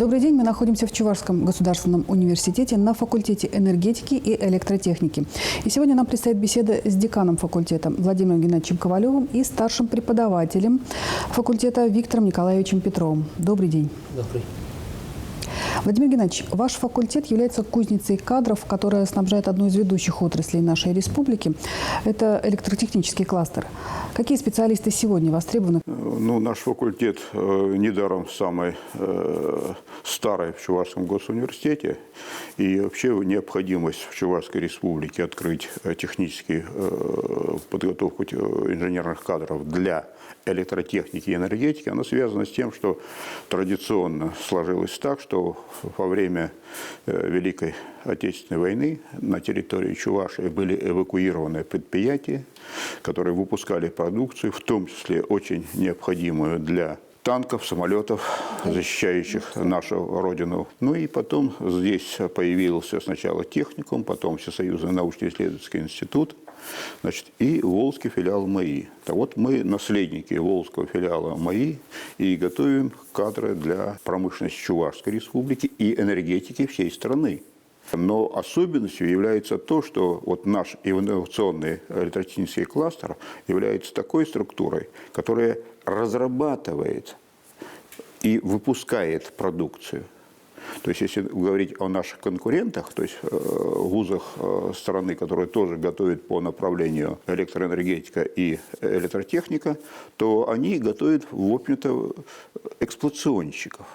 Добрый день. Мы находимся в Чувашском государственном университете на факультете энергетики и электротехники. И сегодня нам предстоит беседа с деканом факультета Владимиром Геннадьевичем Ковалевым и старшим преподавателем факультета Виктором Николаевичем Петровым. Добрый день. Добрый. Владимир Геннадьевич, ваш факультет является кузницей кадров, которая снабжает одну из ведущих отраслей нашей республики. Это электротехнический кластер. Какие специалисты сегодня востребованы? Наш факультет недаром самый старый в Чувашском госуниверситете. И вообще необходимость в Чувашской республике открыть техническую подготовку инженерных кадров для электротехники и энергетики, она связана с тем, что традиционно сложилось так, что во время Великой Отечественной войны на территории Чувашии были эвакуированы предприятия, которые выпускали продукцию, в том числе очень необходимую для танков, самолетов, защищающих нашу родину. Ну и потом здесь появился сначала техникум, потом Всесоюзный научно-исследовательский институт, и Волжский филиал МАИ. Так вот, мы наследники Волжского филиала МАИ и готовим кадры для промышленности Чувашской республики и энергетики всей страны. Но особенностью является то, что вот наш инновационный электротехнический кластер является такой структурой, которая разрабатывает и выпускает продукцию. То есть, если говорить о наших конкурентах, то есть вузах страны, которые тоже готовят по направлению электроэнергетика и электротехника, то они готовят, в общем-то, эксплуатационщиков.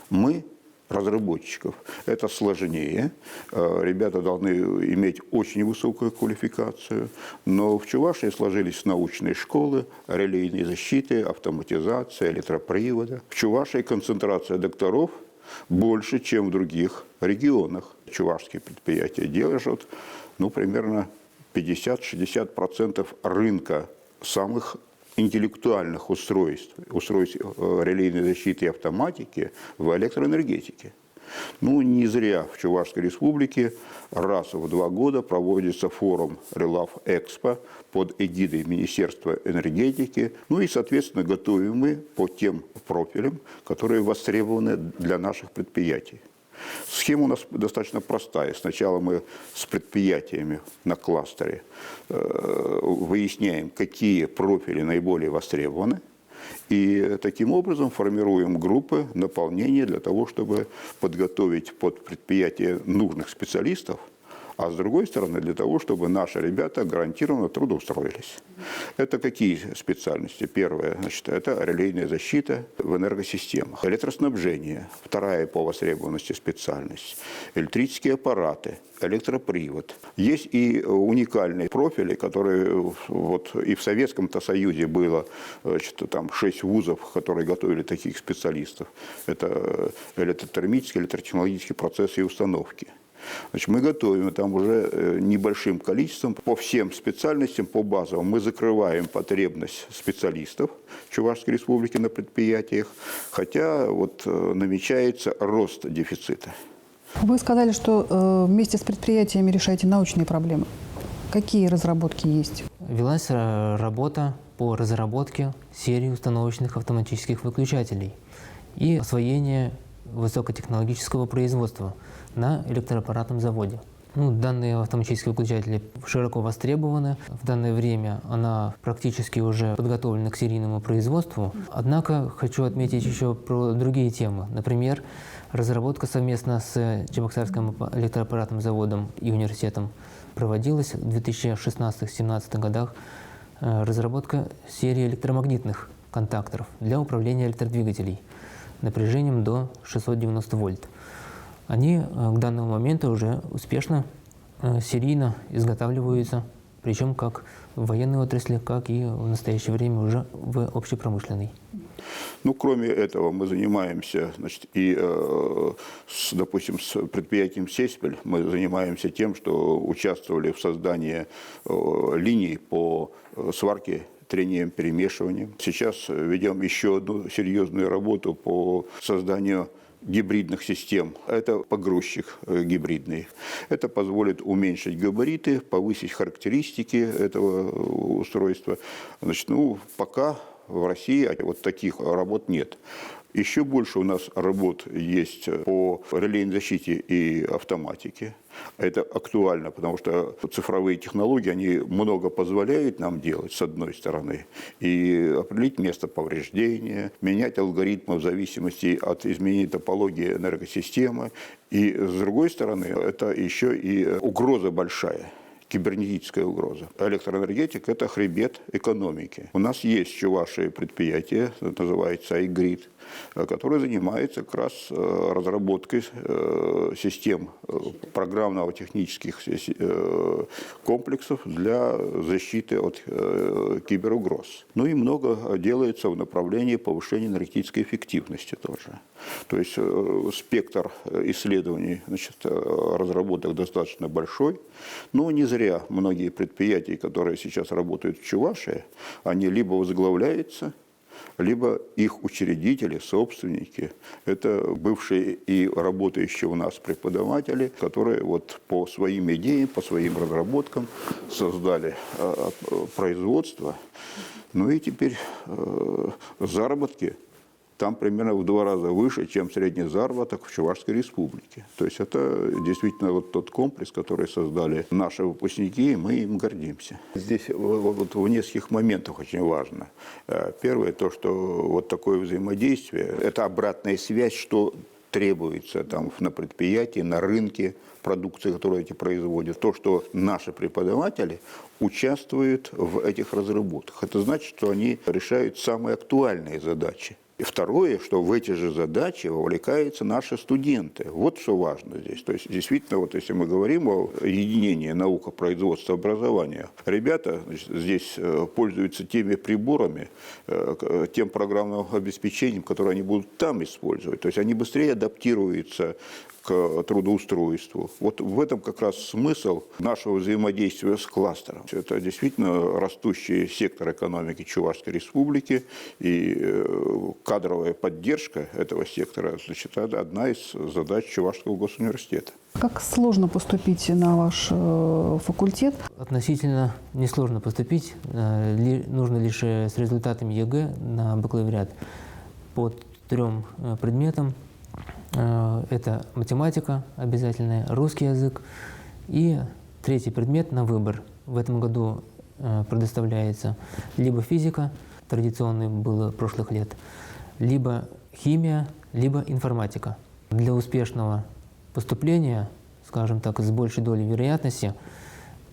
Мы разработчиков. Это сложнее. Ребята должны иметь очень высокую квалификацию. Но в Чувашии сложились научные школы, релейной защиты, автоматизация, электропривода. В Чувашии концентрация докторов больше, чем в других регионах. Чувашские предприятия держат примерно 50-60% рынка самых интеллектуальных устройств релейной защиты и автоматики в электроэнергетике. Не зря в Чувашской республике раз в 2 года проводится форум Релав-Экспо под эгидой Министерства энергетики. И, соответственно, готовим мы по тем профилям, которые востребованы для наших предприятий. Схема у нас достаточно простая. Сначала мы с предприятиями на кластере выясняем, какие профили наиболее востребованы. И таким образом формируем группы наполнения для того, чтобы подготовить под предприятие нужных специалистов, а с другой стороны, для того, чтобы наши ребята гарантированно трудоустроились. Это какие специальности? Первое, это релейная защита в энергосистемах, электроснабжение, вторая по востребованности специальность, электрические аппараты, электропривод. Есть и уникальные профили, которые и в Советском-то Союзе было 6 вузов, которые готовили таких специалистов. Это электротермические, электротехнологические процессы и установки. Мы готовим там уже небольшим количеством по всем специальностям, по базовым. Мы закрываем потребность специалистов Чувашской республики на предприятиях, хотя намечается рост дефицита. Вы сказали, что вместе с предприятиями решаете научные проблемы. Какие разработки есть? Велась работа по разработке серии установочных автоматических выключателей и освоение высокотехнологического производства на электроаппаратном заводе. Данные автоматические выключатели широко востребованы. В данное время она практически уже подготовлена к серийному производству. Однако хочу отметить еще про другие темы. Например, разработка совместно с Чебоксарским электроаппаратным заводом и университетом проводилась в 2016-2017 годах. Разработка серии электромагнитных контакторов для управления электродвигателей напряжением до 690 вольт. Они к данному моменту уже успешно серийно изготавливаются, причем как в военной отрасли, как и в настоящее время уже в общепромышленной. Кроме этого, мы занимаемся, допустим, с предприятием «Сеспель» мы занимаемся тем, что участвовали в создании линий по сварке, трением, перемешиванием. Сейчас ведем еще одну серьезную работу по созданию гибридных систем. Это погрузчик гибридный. Это позволит уменьшить габариты, повысить характеристики этого устройства. Пока в России вот таких работ нет. Еще больше у нас работ есть по релейной защите и автоматике. Это актуально, потому что цифровые технологии, они много позволяют нам делать, с одной стороны, и определить место повреждения, менять алгоритмы в зависимости от изменения топологии энергосистемы. И, с другой стороны, это еще и угроза большая. Кибернетическая угроза. Электроэнергетика – это хребет экономики. У нас есть в Чувашии предприятие, называется iGrid, которое занимается как раз разработкой систем программно-технических комплексов для защиты от киберугроз. Ну и много делается в направлении повышения энергетической эффективности тоже. То есть спектр исследований, разработок достаточно большой, но не зря многие предприятия, которые сейчас работают в Чувашии, они либо возглавляются, либо их учредители, собственники, это бывшие и работающие у нас преподаватели, которые вот по своим идеям, по своим разработкам создали производство. Ну и теперь заработки там примерно в 2 раза выше, чем средний заработок в Чувашской республике. То есть это действительно вот тот комплекс, который создали наши выпускники, и мы им гордимся. Здесь вот в нескольких моментах очень важно. Первое, то, что вот такое взаимодействие, это обратная связь, что требуется там на предприятии, на рынке продукции, которую эти производят. То, что наши преподаватели участвуют в этих разработках. Это значит, что они решают самые актуальные задачи. И второе, что в эти же задачи вовлекаются наши студенты. Вот что важно здесь. То есть, действительно, вот если мы говорим о единении наука, производства, образования, ребята здесь пользуются теми приборами, тем программным обеспечением, которое они будут там использовать. То есть, они быстрее адаптируются к трудоустройству. Вот в этом как раз смысл нашего взаимодействия с кластером. Это действительно растущий сектор экономики Чувашской республики, и кадровая поддержка этого сектора, значит, это одна из задач Чувашского госуниверситета. Как сложно поступить на ваш факультет? Относительно несложно поступить. Нужно лишь с результатами ЕГЭ на бакалавриат по 3 предметам. Это математика обязательная, русский язык и 3-й предмет на выбор. В этом году предоставляется либо физика, традиционный было прошлых лет, либо химия, либо информатика. Для успешного поступления, скажем так, с большей долей вероятности,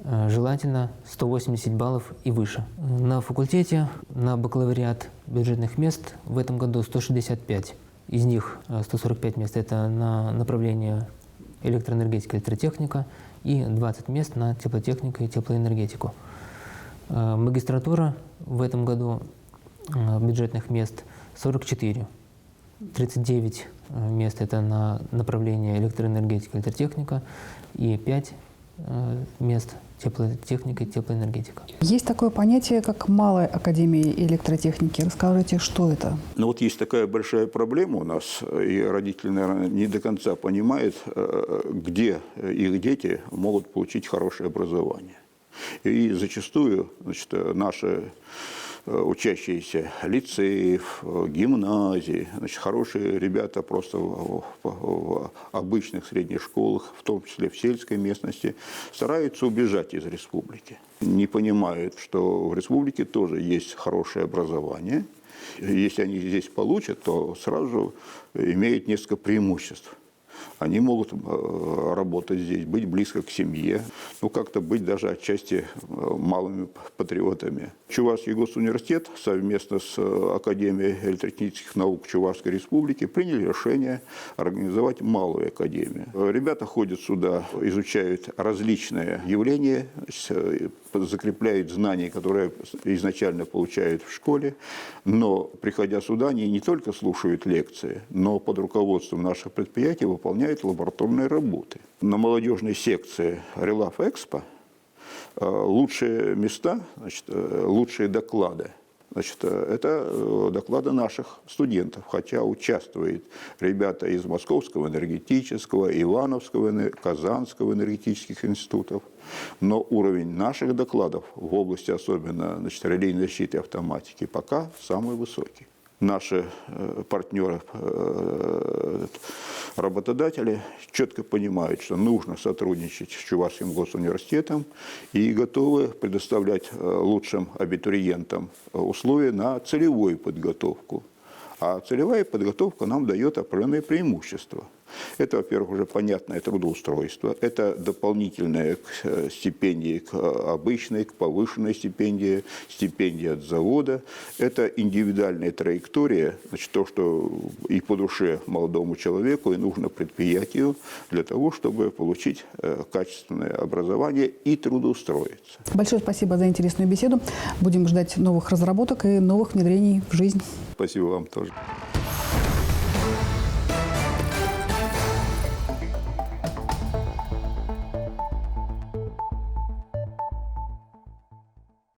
желательно 180 баллов и выше. На факультете, на бакалавриат бюджетных мест в этом году 165. Из них 145 мест – это на направление электроэнергетика, электротехника, и 20 мест на теплотехнику и теплоэнергетику. Магистратура в этом году бюджетных мест 44. 39 мест – это на направление электроэнергетика, электротехника, и 5 мест теплотехника и теплоэнергетика. Есть такое понятие, как Малая академия электротехники. Расскажите, что это? Ну вот есть такая большая проблема у нас, и родители, наверное, не до конца понимают, где их дети могут получить хорошее образование. И зачастую, значит, наши учащиеся лицеев, гимназий, значит, хорошие ребята просто в обычных средних школах, в том числе в сельской местности, стараются убежать из республики. Не понимают, что в республике тоже есть хорошее образование. Если они здесь получат, то сразу имеют несколько преимуществ. Они могут работать здесь, быть близко к семье, ну как-то быть даже отчасти малыми патриотами. Чувашский госуниверситет совместно с Академией электротехнических наук Чувашской республики приняли решение организовать малую академию. Ребята ходят сюда, изучают различные явления, закрепляют знания, которые изначально получают в школе, но, приходя сюда, они не только слушают лекции, но под руководством наших предприятий выполняют лабораторные работы. На молодежной секции Релаф Экспо лучшие места, значит, лучшие доклады Значит, это доклады наших студентов, хотя участвуют ребята из Московского энергетического, Ивановского, Казанского энергетических институтов. Но уровень наших докладов в области особенно, значит, релейной защиты и автоматики пока самый высокий. Наши партнеры, работодатели четко понимают, что нужно сотрудничать с Чувашским госуниверситетом и готовы предоставлять лучшим абитуриентам условия на целевую подготовку. А целевая подготовка нам дает определенные преимущества. Это, во-первых, уже понятное трудоустройство, это дополнительные стипендии к обычной, к повышенной стипендии, стипендии от завода. Это индивидуальная траектория, значит, то, что и по душе молодому человеку, и нужно предприятию для того, чтобы получить качественное образование и трудоустроиться. Большое спасибо за интересную беседу. Будем ждать новых разработок и новых внедрений в жизнь. Спасибо вам тоже.